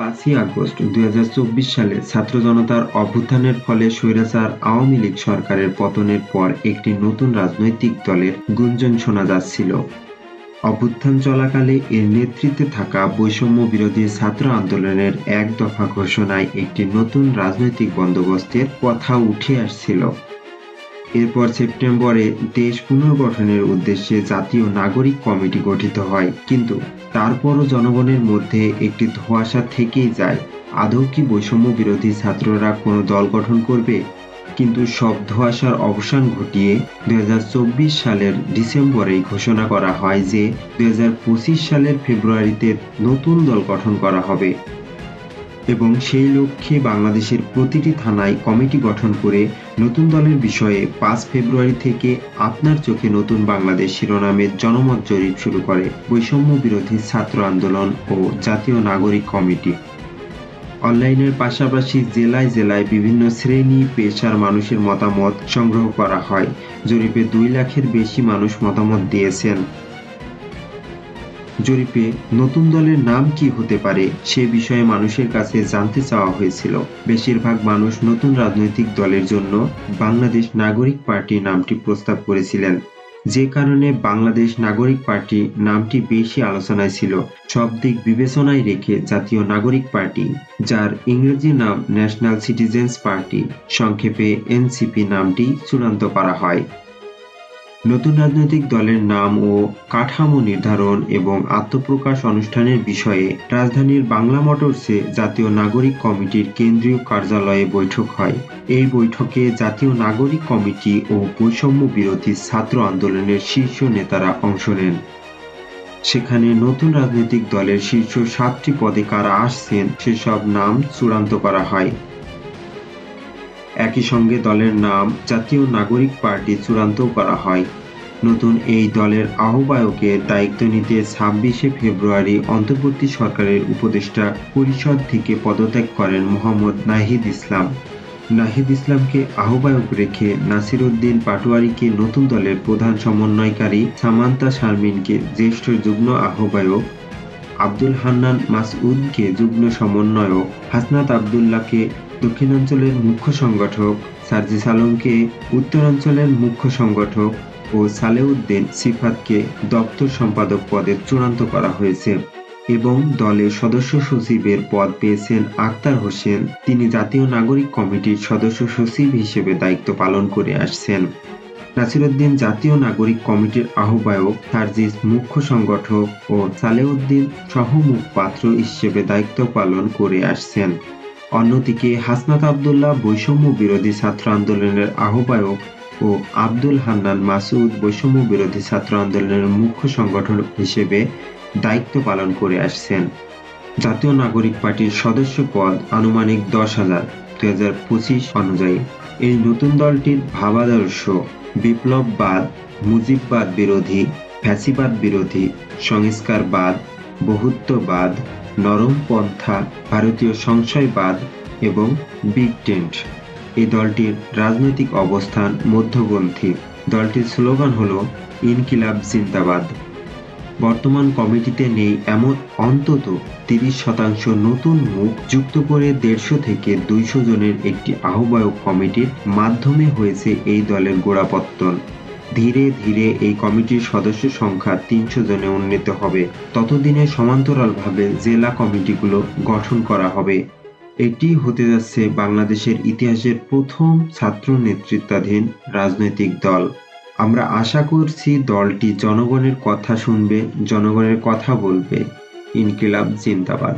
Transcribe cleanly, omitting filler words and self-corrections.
5ই August 2024 সালে ছাত্র জনতার অভ্যুত্থানের ফলে স্বৈরাচার আওয়ামী লীগ সরকারের পতনের পর একটি নতুন রাজনৈতিক দলের গুঞ্জন শোনা যাচ্ছিল। অভ্যুত্থান চলাকালে এর নেতৃত্বে থাকা বৈষম্য বিরোধী ছাত্র আন্দোলনের এক দফা ঘোষণায় একটি নতুন রাজনৈতিক বন্দোবস্তের কথা উঠে আসছিল। এরপর সেপ্টেম্বরে দেশ পুনর্গঠনের উদ্দেশ্যে জাতীয় নাগরিক কমিটি গঠিত হয়, কিন্তু তারপরও জনগণের মধ্যে একটি ধোঁয়াশা থেকেই যায়, আদৌ কি বৈষম্য বিরোধী ছাত্ররা কোনো দল গঠন করবে? কিন্তু সব ধোঁয়াশার অবসান ঘটিয়ে 2024 সালের ডিসেম্বরেই ঘোষণা করা হয় যে 2025 সালের ফেব্রুয়ারিতে নতুন দল গঠন করা হবে এবং সেই লক্ষ্যে বাংলাদেশের প্রতিটি থানায় কমিটি গঠন করে নতুন দলের বিষয়ে 5 ফেব্রুয়ারি থেকে আপনার চোখে নতুন বাংলাদেশ শিরোনামে জনমত জরিপ শুরু করে বৈষম্য বিরোধী ছাত্র আন্দোলন ও জাতীয় নাগরিক কমিটি। অনলাইনের পাশাপাশি জেলায় জেলায় বিভিন্ন শ্রেণী পেশার মানুষের মতামত সংগ্রহ করা হয়। জরিপে 2 লাখের বেশি মানুষ মতামত দিয়েছেন। জরিপে নতুন দলের নাম কি হতে পারে সে বিষয়ে মানুষের কাছে জানতে চাওয়া হয়েছিল। বেশিরভাগ মানুষ নতুন রাজনৈতিক দলের জন্য বাংলাদেশ নাগরিক পার্টি নামটি প্রস্তাব করেছিলেন, যে কারণে বাংলাদেশ নাগরিক পার্টি নামটি বেশি আলোচনায় ছিল। সব দিক বিবেচনায় রেখে জাতীয় নাগরিক পার্টি, যার ইংরেজি নাম ন্যাশনাল সিটিজেন্স পার্টি, সংক্ষেপে এনসিপি নামটি চূড়ান্ত করা হয়। নতুন রাজনৈতিক দলের নাম ও কাঠামো নির্ধারণ এবং আত্মপ্রকাশ অনুষ্ঠানের বিষয়ে রাজধানীর বাংলা মোটরসে জাতীয় নাগরিক কমিটির কেন্দ্রীয় কার্যালয়ে বৈঠক হয়। এই বৈঠকে জাতীয় নাগরিক কমিটি ও বৈষম্য বিরোধী ছাত্র আন্দোলনের শীর্ষ নেতারা অংশ নেন। সেখানে নতুন রাজনৈতিক দলের শীর্ষ 7টি পদে কারা আসছেন সেসব নাম চূড়ান্ত করা হয়। একই সঙ্গে দলের নাম জাতীয় নাগরিক পার্টি চূড়ান্তও করা হয়। নতুন এই দলের আহ্বায়কের দায়িত্ব নিতে 26শে ফেব্রুয়ারি অন্তর্বর্তী সরকারের উপদেষ্টা পরিষদ থেকে পদত্যাগ করেন মোহাম্মদ নাহিদ ইসলাম। নাহিদ ইসলামকে আহ্বায়ক রেখে নাসির উদ্দিন পাটোয়ারীকে নতুন দলের প্রধান সমন্বয়কারী, সামান্তা শারমিনকে জ্যেষ্ঠ যুগ্ম আহ্বায়ক, আব্দুল হান্নান মাসউদকে যুগ্ম সমন্বয়ক, হাসনাত আবদুল্লাহকে দক্ষিণাঞ্চলের মুখ্য সংগঠক, সার্জিস আলমকে উত্তরাঞ্চলের মুখ্য সংগঠক ও সালেউদ্দিন সিফাতকে দপ্তর সম্পাদক পদে চূড়ান্ত করা হয়েছে এবং দলের সদস্য সচিবের পদ পেয়েছেন আক্তার হোসেন। তিনি জাতীয় নাগরিক কমিটির সদস্য সচিব হিসেবে দায়িত্ব পালন করে আসছেন। নাসির উদ্দিন জাতীয় নাগরিক কমিটির আহ্বায়ক, সার্জিস মুখ্য সংগঠক ও সালেউদ্দিন সহ-মুখপাত্র হিসেবে দায়িত্ব পালন করে আসছেন। অন্যদিকে হাসনাত আবদুল্লাহ বৈষম্য বিরোধী ছাত্র আন্দোলনের আহ্বায়ক ও আব্দুল হান্নান মাসুদ বৈষম্য বিরোধী ছাত্র আন্দোলনের মুখ্য সংগঠক হিসেবে দায়িত্ব পালন করে আসছেন। জাতীয় নাগরিক পার্টির সদস্য পদ আনুমানিক 10,000 2025 অনুযায়ী। এই নতুন দলটির ভাবাদর্শ বিপ্লববাদ, মুজিববাদ বিরোধী, ফ্যাসিবাদ বিরোধী, সংস্কারবাদ, বহুত্ববাদ, নরমপন্থা, ভারতীয় সংশয়বাদ এবং বিগ টেন্ট। এই দলটির রাজনৈতিক অবস্থান মধ্যপন্থী। দলটির স্লোগান হলো ইনকিলাব জিন্দাবাদ। বর্তমান কমিটিতে নেই এমন অন্তত 30% নতুন মুখ যুক্ত করে 150 থেকে 200 জনের একটি আহ্বায়ক কমিটির মাধ্যমে হয়েছে এই দলের গোড়াপত্তন। ধীরে ধীরে এই কমিটির সদস্য সংখ্যা 300 জনে উন্নীত হবে। ততদিনে সমান্তরালভাবে জেলা কমিটিগুলো গঠন করা হবে। এটি হতে যাচ্ছে বাংলাদেশের ইতিহাসের প্রথম ছাত্র নেতৃত্বাধীন রাজনৈতিক দল। আমরা আশা করছি দলটি জনগণের কথা শুনবে, জনগণের কথা বলবে। ইনকিলাব জিন্দাবাদ।